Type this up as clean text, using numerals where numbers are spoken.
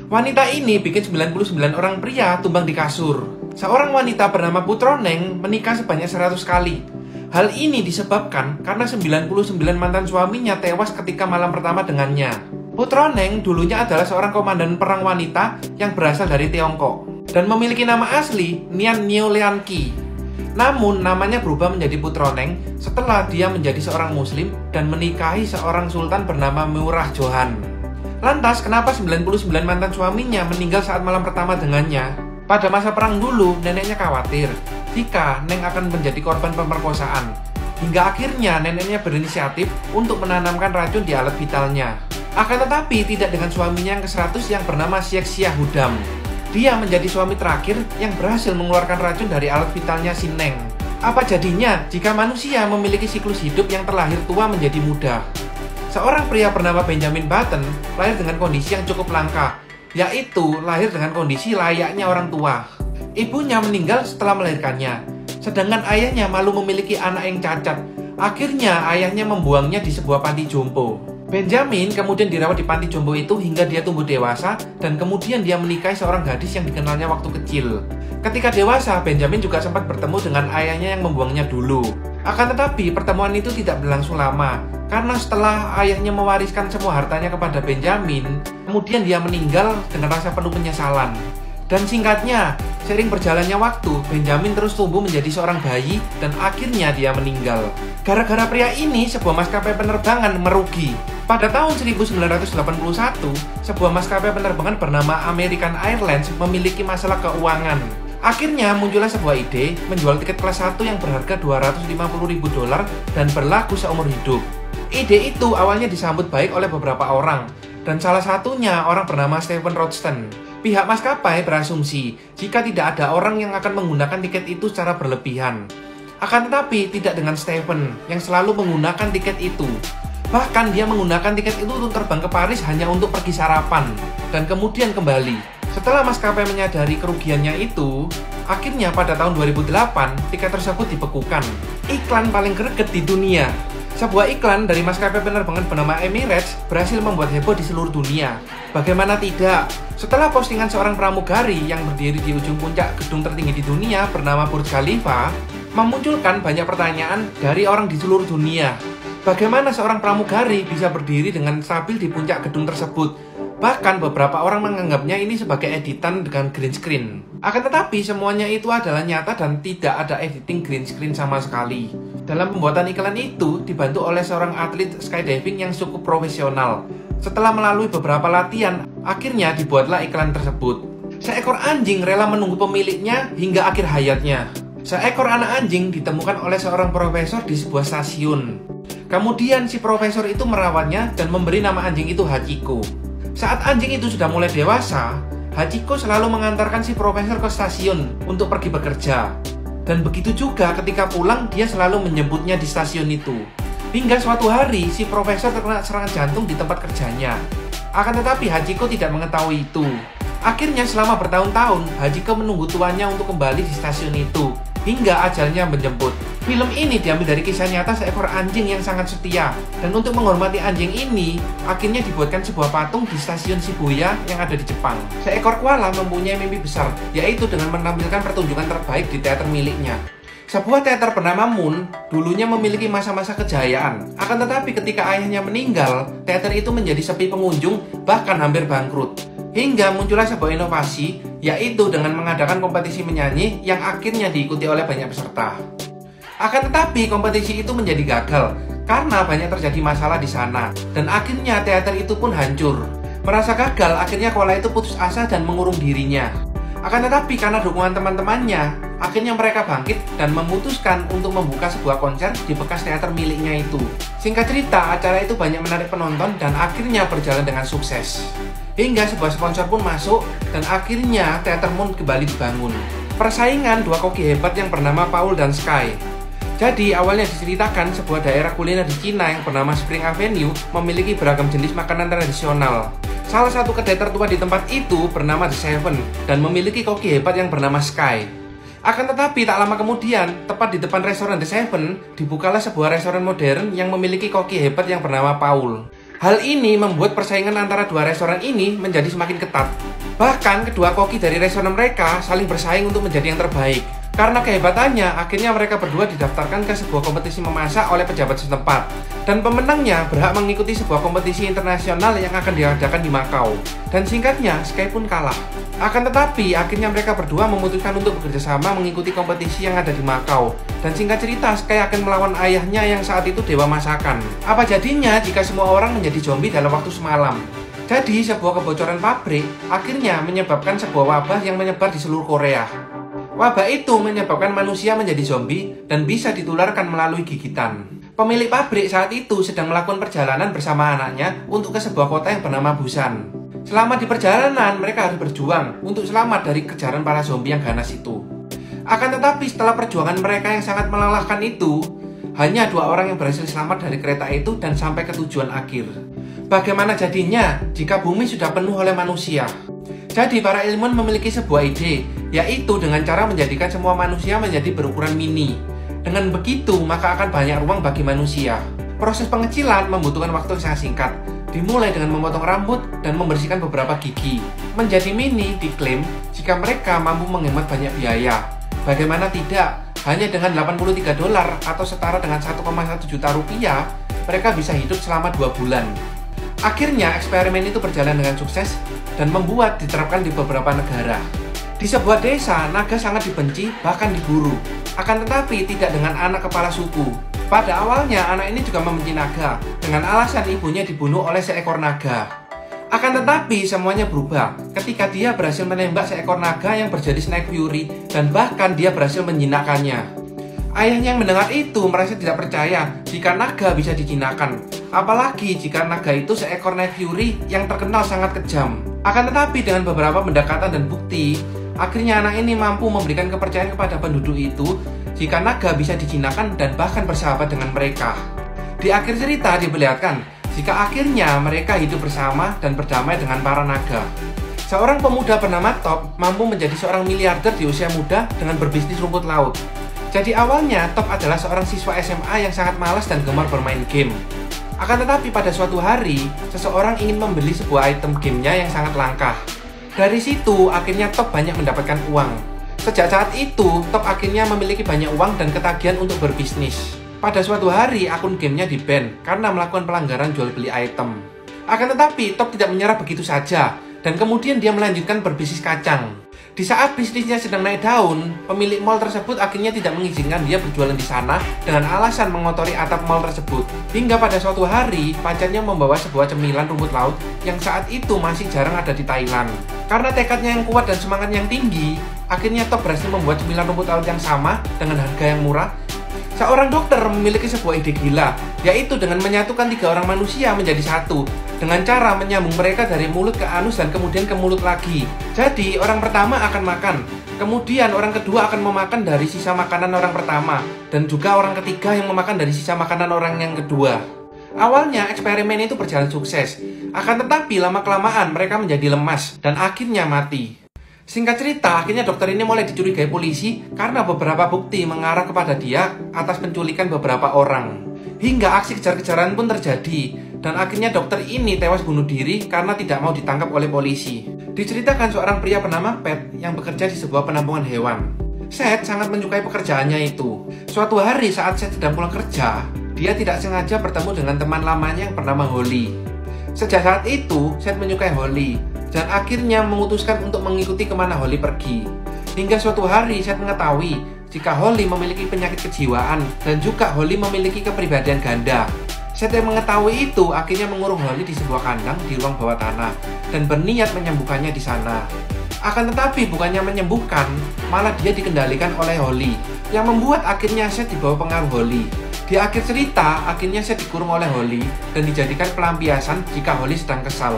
Wanita ini bikin 99 orang pria tumbang di kasur. Seorang wanita bernama Putroneng menikah sebanyak 100 kali. Hal ini disebabkan karena 99 mantan suaminya tewas ketika malam pertama dengannya. Putroneng dulunya adalah seorang komandan perang wanita yang berasal dari Tiongkok dan memiliki nama asli Nian Nioleanki. Namun namanya berubah menjadi Putroneng setelah dia menjadi seorang muslim dan menikahi seorang sultan bernama Murah Johan. Lantas kenapa 99 mantan suaminya meninggal saat malam pertama dengannya? Pada masa perang dulu, neneknya khawatir jika Neng akan menjadi korban pemerkosaan. Hingga akhirnya neneknya berinisiatif untuk menanamkan racun di alat vitalnya. Akan tetapi tidak dengan suaminya yang ke-100 yang bernama Siek Siahudam. Dia menjadi suami terakhir yang berhasil mengeluarkan racun dari alat vitalnya si Neng. Apa jadinya jika manusia memiliki siklus hidup yang terlahir tua menjadi muda? Seorang pria bernama Benjamin Button lahir dengan kondisi yang cukup langka, yaitu lahir dengan kondisi layaknya orang tua. Ibunya meninggal setelah melahirkannya, sedangkan ayahnya malu memiliki anak yang cacat. Akhirnya ayahnya membuangnya di sebuah panti jompo. Benjamin kemudian dirawat di panti jompo itu hingga dia tumbuh dewasa dan kemudian dia menikahi seorang gadis yang dikenalnya waktu kecil. Ketika dewasa, Benjamin juga sempat bertemu dengan ayahnya yang membuangnya dulu. Akan tetapi pertemuan itu tidak berlangsung lama, karena setelah ayahnya mewariskan semua hartanya kepada Benjamin, kemudian dia meninggal dengan rasa penuh penyesalan. Dan singkatnya, seiring berjalannya waktu, Benjamin terus tumbuh menjadi seorang bayi dan akhirnya dia meninggal. Gara-gara pria ini, sebuah maskapai penerbangan merugi. Pada tahun 1981, sebuah maskapai penerbangan bernama American Airlines memiliki masalah keuangan. Akhirnya muncullah sebuah ide menjual tiket kelas 1 yang berharga $250.000 dan berlaku seumur hidup. Ide itu awalnya disambut baik oleh beberapa orang, dan salah satunya orang bernama Stephen Rothstein. Pihak maskapai berasumsi jika tidak ada orang yang akan menggunakan tiket itu secara berlebihan. Akan tetapi tidak dengan Stephen yang selalu menggunakan tiket itu. Bahkan dia menggunakan tiket itu untuk terbang ke Paris hanya untuk pergi sarapan dan kemudian kembali. Setelah maskapai menyadari kerugiannya itu, akhirnya pada tahun 2008 tiket tersebut dibekukan. Iklan paling greget di dunia. Sebuah iklan dari maskapai penerbangan bernama Emirates berhasil membuat heboh di seluruh dunia. Bagaimana tidak? Setelah postingan seorang pramugari yang berdiri di ujung puncak gedung tertinggi di dunia bernama Burj Khalifa, memunculkan banyak pertanyaan dari orang di seluruh dunia. Bagaimana seorang pramugari bisa berdiri dengan stabil di puncak gedung tersebut? Bahkan beberapa orang menganggapnya ini sebagai editan dengan green screen. Akan tetapi semuanya itu adalah nyata dan tidak ada editing green screen sama sekali. Dalam pembuatan iklan itu dibantu oleh seorang atlet skydiving yang cukup profesional. Setelah melalui beberapa latihan, akhirnya dibuatlah iklan tersebut. Seekor anjing rela menunggu pemiliknya hingga akhir hayatnya. Seekor anak anjing ditemukan oleh seorang profesor di sebuah stasiun. Kemudian si profesor itu merawatnya dan memberi nama anjing itu Hachiko. Saat anjing itu sudah mulai dewasa, Hachiko selalu mengantarkan si profesor ke stasiun untuk pergi bekerja. Dan begitu juga ketika pulang, dia selalu menjemputnya di stasiun itu. Hingga suatu hari, si profesor terkena serangan jantung di tempat kerjanya. Akan tetapi Hachiko tidak mengetahui itu. Akhirnya selama bertahun-tahun, Hachiko menunggu tuannya untuk kembali di stasiun itu, hingga ajalnya menjemput. Film ini diambil dari kisah nyata seekor anjing yang sangat setia. Dan untuk menghormati anjing ini, akhirnya dibuatkan sebuah patung di stasiun Shibuya yang ada di Jepang. Seekor koala mempunyai mimpi besar, yaitu dengan menampilkan pertunjukan terbaik di teater miliknya. Sebuah teater bernama Moon dulunya memiliki masa-masa kejayaan. Akan tetapi ketika ayahnya meninggal, teater itu menjadi sepi pengunjung, bahkan hampir bangkrut. Hingga muncullah sebuah inovasi, yaitu dengan mengadakan kompetisi menyanyi yang akhirnya diikuti oleh banyak peserta. Akan tetapi kompetisi itu menjadi gagal karena banyak terjadi masalah di sana, dan akhirnya teater itu pun hancur. Merasa gagal, akhirnya koala itu putus asa dan mengurung dirinya. Akan tetapi karena dukungan teman-temannya, akhirnya mereka bangkit dan memutuskan untuk membuka sebuah konser di bekas teater miliknya itu. Singkat cerita, acara itu banyak menarik penonton dan akhirnya berjalan dengan sukses. Hingga sebuah sponsor pun masuk dan akhirnya teater Moon kembali dibangun. Persaingan dua koki hebat yang bernama Paul dan Sky. Jadi awalnya diceritakan sebuah daerah kuliner di Cina yang bernama Spring Avenue memiliki beragam jenis makanan tradisional. Salah satu kedai tertua di tempat itu bernama The Seven dan memiliki koki hebat yang bernama Sky. Akan tetapi tak lama kemudian, tepat di depan restoran The Seven, dibukalah sebuah restoran modern yang memiliki koki hebat yang bernama Paul. Hal ini membuat persaingan antara dua restoran ini menjadi semakin ketat. Bahkan kedua koki dari restoran mereka saling bersaing untuk menjadi yang terbaik. Karena kehebatannya, akhirnya mereka berdua didaftarkan ke sebuah kompetisi memasak oleh pejabat setempat. Dan pemenangnya berhak mengikuti sebuah kompetisi internasional yang akan diadakan di Makau. Dan singkatnya, Sky pun kalah. Akan tetapi, akhirnya mereka berdua memutuskan untuk bekerjasama mengikuti kompetisi yang ada di Makau. Dan singkat cerita, Sky akan melawan ayahnya yang saat itu dewa masakan. Apa jadinya jika semua orang menjadi zombie dalam waktu semalam? Jadi, sebuah kebocoran pabrik akhirnya menyebabkan sebuah wabah yang menyebar di seluruh Korea. Wabah itu menyebabkan manusia menjadi zombie dan bisa ditularkan melalui gigitan. Pemilik pabrik saat itu sedang melakukan perjalanan bersama anaknya untuk ke sebuah kota yang bernama Busan. Selama di perjalanan, mereka harus berjuang untuk selamat dari kejaran para zombie yang ganas itu. Akan tetapi setelah perjuangan mereka yang sangat melelahkan itu, hanya 2 orang yang berhasil selamat dari kereta itu dan sampai ke tujuan akhir. Bagaimana jadinya jika bumi sudah penuh oleh manusia? Jadi para ilmuwan memiliki sebuah ide, yaitu dengan cara menjadikan semua manusia menjadi berukuran mini. Dengan begitu, maka akan banyak ruang bagi manusia. Proses pengecilan membutuhkan waktu yang sangat singkat, dimulai dengan memotong rambut dan membersihkan beberapa gigi. Menjadi mini diklaim jika mereka mampu menghemat banyak biaya. Bagaimana tidak? Hanya dengan $83 atau setara dengan 1,1 juta rupiah, mereka bisa hidup selama 2 bulan. Akhirnya eksperimen itu berjalan dengan sukses dan membuat diterapkan di beberapa negara. Di sebuah desa, naga sangat dibenci bahkan diburu. Akan tetapi tidak dengan anak kepala suku. Pada awalnya anak ini juga membenci naga dengan alasan ibunya dibunuh oleh seekor naga. Akan tetapi semuanya berubah ketika dia berhasil menembak seekor naga yang berjenis Snake Fury dan bahkan dia berhasil menjinakkannya. Ayahnya yang mendengar itu merasa tidak percaya jika naga bisa dijinakkan. Apalagi jika naga itu seekor Night Fury yang terkenal sangat kejam. Akan tetapi dengan beberapa pendekatan dan bukti, akhirnya anak ini mampu memberikan kepercayaan kepada penduduk itu jika naga bisa dijinakkan dan bahkan bersahabat dengan mereka. Di akhir cerita diperlihatkan jika akhirnya mereka hidup bersama dan berdamai dengan para naga. Seorang pemuda bernama Top mampu menjadi seorang miliarder di usia muda dengan berbisnis rumput laut. Jadi awalnya Top adalah seorang siswa SMA yang sangat malas dan gemar bermain game. Akan tetapi pada suatu hari, seseorang ingin membeli sebuah item gamenya yang sangat langka. Dari situ, akhirnya Top banyak mendapatkan uang. Sejak saat itu, Top akhirnya memiliki banyak uang dan ketagihan untuk berbisnis. Pada suatu hari, akun gamenya di-ban karena melakukan pelanggaran jual beli item. Akan tetapi, Top tidak menyerah begitu saja, dan kemudian dia melanjutkan berbisnis kacang. Di saat bisnisnya sedang naik daun, pemilik mall tersebut akhirnya tidak mengizinkan dia berjualan di sana dengan alasan mengotori atap mall tersebut. Hingga pada suatu hari, pacarnya membawa sebuah cemilan rumput laut yang saat itu masih jarang ada di Thailand. Karena tekadnya yang kuat dan semangat yang tinggi, akhirnya Top berhasil membuat cemilan rumput laut yang sama dengan harga yang murah. Seorang dokter memiliki sebuah ide gila, yaitu dengan menyatukan 3 orang manusia menjadi satu, dengan cara menyambung mereka dari mulut ke anus dan kemudian ke mulut lagi. Jadi, orang pertama akan makan, kemudian orang kedua akan memakan dari sisa makanan orang pertama, dan juga orang ketiga yang memakan dari sisa makanan orang yang kedua. Awalnya, eksperimen itu berjalan sukses, akan tetapi lama-kelamaan mereka menjadi lemas dan akhirnya mati. Singkat cerita, akhirnya dokter ini mulai dicurigai polisi karena beberapa bukti mengarah kepada dia atas penculikan beberapa orang. Hingga aksi kejar-kejaran pun terjadi, dan akhirnya dokter ini tewas bunuh diri karena tidak mau ditangkap oleh polisi. Diceritakan seorang pria bernama Pat yang bekerja di sebuah penampungan hewan. Seth sangat menyukai pekerjaannya itu. Suatu hari saat Seth sedang pulang kerja, dia tidak sengaja bertemu dengan teman lamanya yang bernama Holly. Sejak saat itu, Seth menyukai Holly dan akhirnya memutuskan untuk mengikuti kemana Holly pergi. Hingga suatu hari Seth mengetahui jika Holly memiliki penyakit kejiwaan dan juga Holly memiliki kepribadian ganda. Seth yang mengetahui itu akhirnya mengurung Holly di sebuah kandang di ruang bawah tanah dan berniat menyembuhkannya di sana. Akan tetapi bukannya menyembuhkan, malah dia dikendalikan oleh Holly, yang membuat akhirnya Seth dibawa pengaruh Holly. Di akhir cerita, akhirnya Seth dikurung oleh Holly dan dijadikan pelampiasan jika Holly sedang kesal.